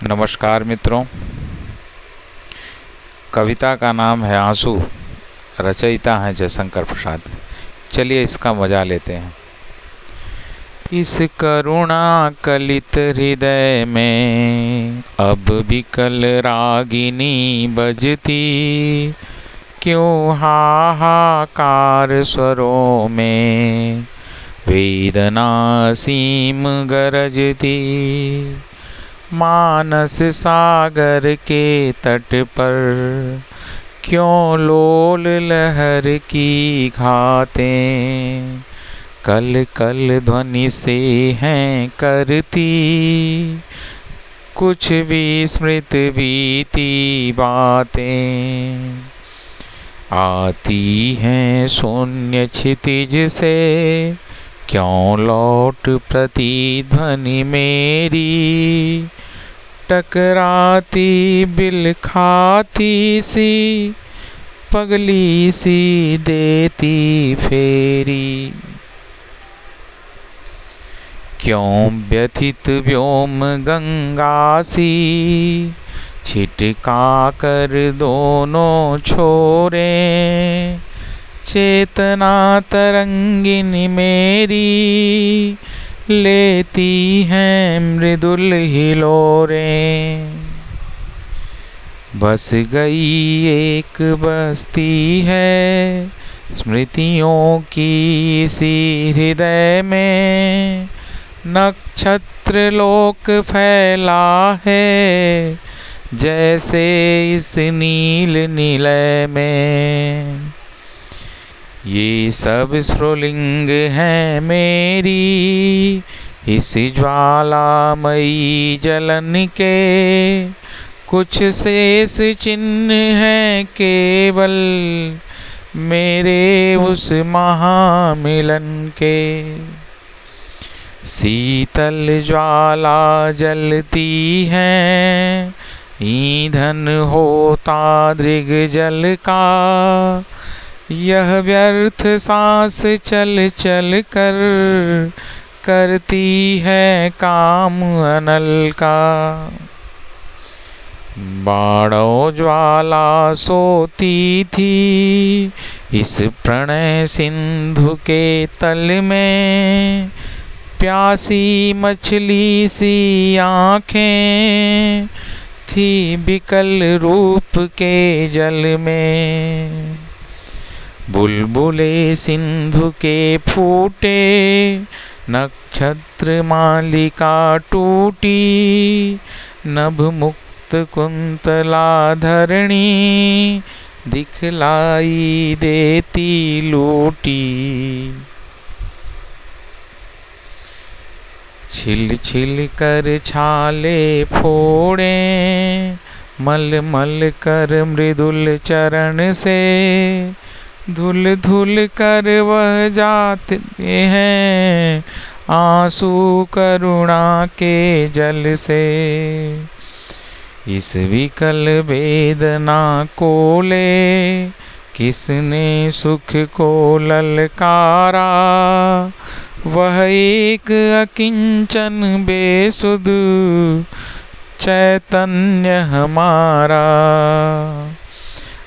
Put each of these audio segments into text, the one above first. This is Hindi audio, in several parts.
नमस्कार मित्रों। कविता का नाम है आंसू, रचयिता हैं जयशंकर प्रसाद। चलिए इसका मजा लेते हैं। इस करुणा कलित हृदय में अब विकल रागिनी बजती, क्यों हाहाकार स्वरों में वेदना असीम गरजती। मानस सागर के तट पर क्यों लोल लहर की घातें कल कल ध्वनि से हैं करती। कुछ विस्मृत बीती बातें आती हैं शून्य क्षितिज से, क्यों लौट प्रतिध्वनि मेरी टकराती बिलखाती सी पगली सी देती फेरी। क्यों व्यथित व्योम गंगा सी छिटका कर दोनों छोरे, चेतना तरंगिनी मेरी लेती हैं मृदुल हिलोरें। बस गई एक बस्ती है स्मृतियों की इसी हृदय में, नक्षत्र लोक फैला है जैसे इस नील निलय में। ये सब स्फुलिंग है मेरी इस ज्वालामयी जलन के, कुछ शेष चिन्ह हैं केवल मेरे उस महामिलन के। शीतल ज्वाला जलती है ईंधन होता दृग जल का, यह व्यर्थ सांस चल चल कर करती है काम अनल का। बाणों ज्वाला सोती थी इस प्रणय सिंधु के तल में, प्यासी मछली सी आँखें थी बिकल रूप के जल में। बुलबुले सिंधु के फूटे नक्षत्र मालिका टूटी, नभ मुक्त कुंतला धरणी दिखलाई देती लूटी। छिल छिल कर छाले फोड़े मल मल कर मृदुल चरण से, धुल धुल कर वह जाते हैं आंसू करुणा के जल से। इस विकल वेदना को ले किसने सुख को ललकारा, वह एक अकिंचन बेसुध चैतन्य हमारा।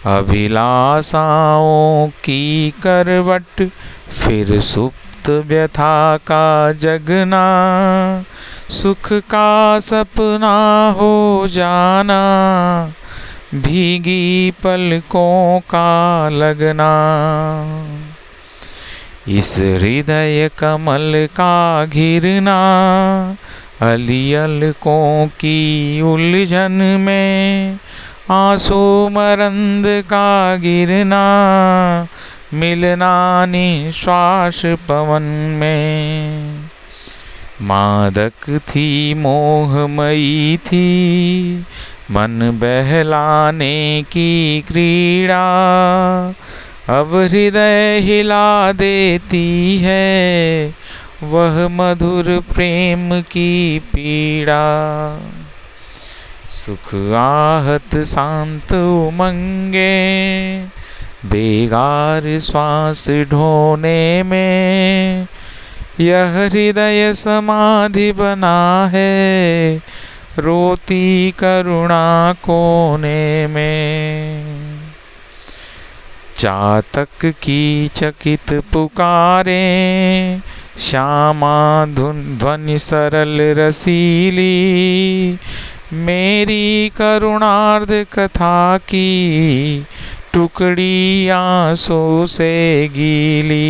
अभिलाषाओं की करवट फिर सुप्त व्यथा का जगना, सुख का सपना हो जाना भीगी पलकों का लगना। इस हृदय कमल का घिरना अलियलकों की उलझन में, आंसू मरंद का गिरना मिलना निश्वास पवन में। मादक थी मोहमयी थी मन बहलाने की क्रीड़ा, अब हृदय हिला देती है वह मधुर प्रेम की पीड़ा। सुख आहत शांत उमंगे बेगार श्वास ढोने में, यह हृदय समाधि बना है रोती करुणा कोने में। चातक की चकित पुकारे, श्यामा ध्वनि सरल रसीली, मेरी करुणार्ध कथा की टुकड़ी आंसू से गीली।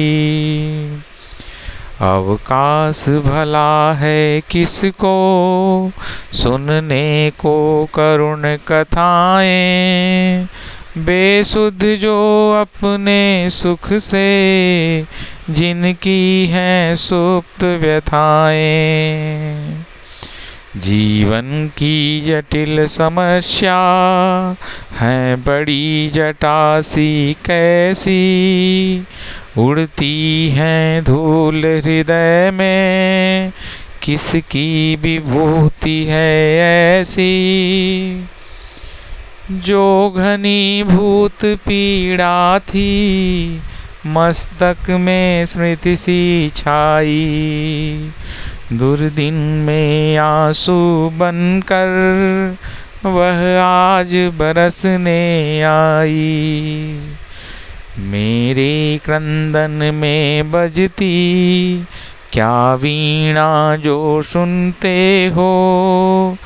अवकाश भला है किसको सुनने को करुण कथाएं, बेसुध जो अपने सुख से जिनकी हैं सुप्त व्यथाएं। जीवन की जटिल समस्या है बड़ी जटासी कैसी, उड़ती हैं धूल हृदय में किसकी विभूति है ऐसी। जो घनीभूत पीड़ा थी मस्तक में स्मृति सी छाई, दुर्दिन में आंसू बनकर वह आज बरसने आई। मेरे क्रंदन में बजती क्या वीणा जो सुनते हो,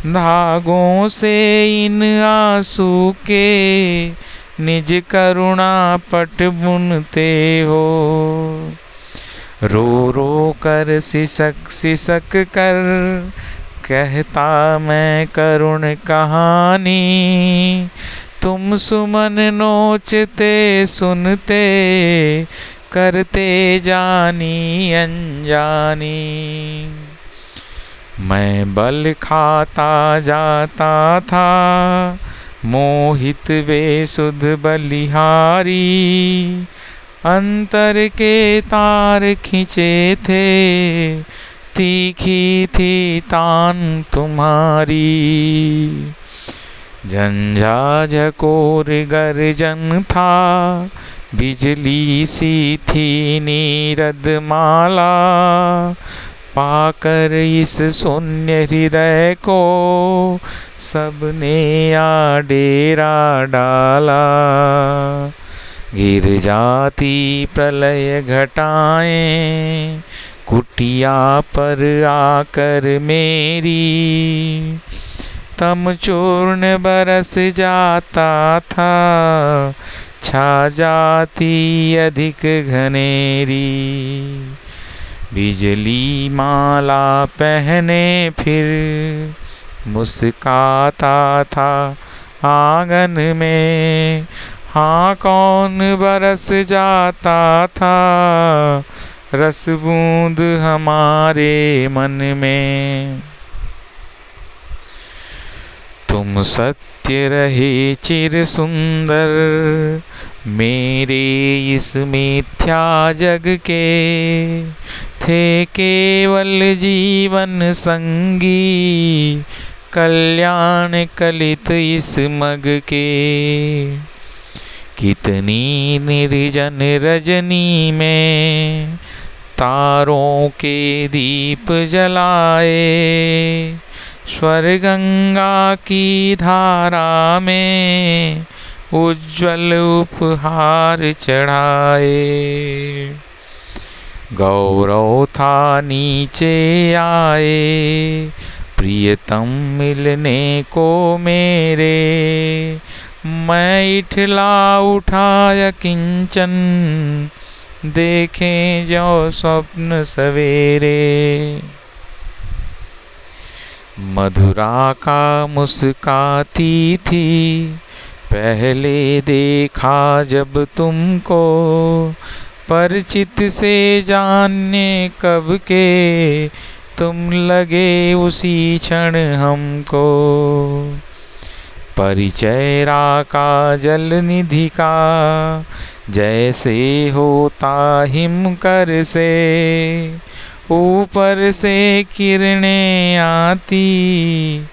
धागों से इन आंसू के निज करुणा पट बुनते हो। रो रो कर सिसक सिसक कर कहता मैं करुण कहानी, तुम सुमन नोचते सुनते करते जानी अनजानी। मैं बल खाता जाता था मोहित बेसुध बलिहारी, अंतर के तार खिंचे थे तीखी थी तान तुम्हारी। झंझा झकोर गर्जन था बिजली सी थी नीरद माला, पाकर इस शून्य हृदय को सबने आ डेरा डाला। गिर जाती प्रलय घटाएं कुटिया पर आकर मेरी, तम चूर्ण बरस जाता था छा जाती अधिक घनेरी। बिजली माला पहने फिर मुस्काता था आंगन में, हाँ कौन बरस जाता था रस बूंद हमारे मन में। तुम सत्य रहे चिर सुंदर मेरे इस मिथ्या जग के, थे केवल जीवन संगी कल्याण कलित इस मग के। कितनी निर्जन रजनी में तारों के दीप जलाए, स्वर गंगा की धारा में उज्ज्वल उपहार चढ़ाए। गौरव था नीचे आए प्रियतम मिलने को मेरे, मैं इठला उठाया किंचन देखें जो स्वप्न सवेरे। मधुरा का मुस्काती थी पहले देखा जब तुमको, परिचित से जानने कब के तुम लगे उसी क्षण हमको। परिचयरा का जल निधि का जैसे होता हिमकर से, ऊपर से किरणें आती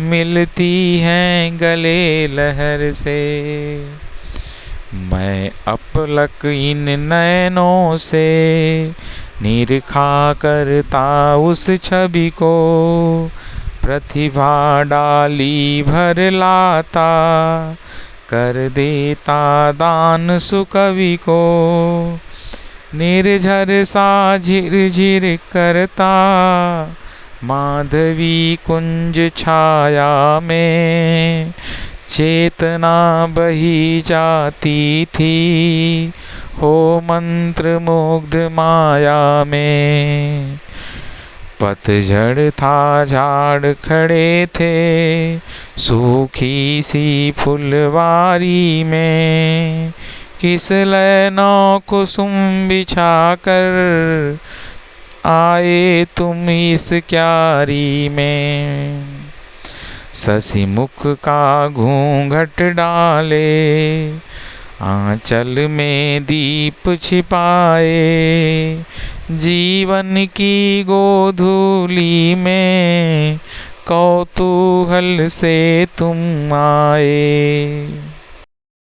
मिलती हैं गले लहर से। मैं अपलक इन नैनों से निरखा करता उस छवि को, प्रतिभा डाली भर लाता, कर देता दान सुकवि को। निर्झर सा झिरझिर करता, माधवी कुंज छाया में चेतना बही जाती थी, हो मंत्र मुग्ध माया में। पतझड़ था झाड़ खड़े थे सूखी सी फुलवारी में, किस लय नौ कुसुम बिछा कर आए तुम इस क्यारी में। शशि मुख का घूंघट डाले, आंचल में दीप छिपाए, जीवन की गोधूली में कौतूहल से तुम आए।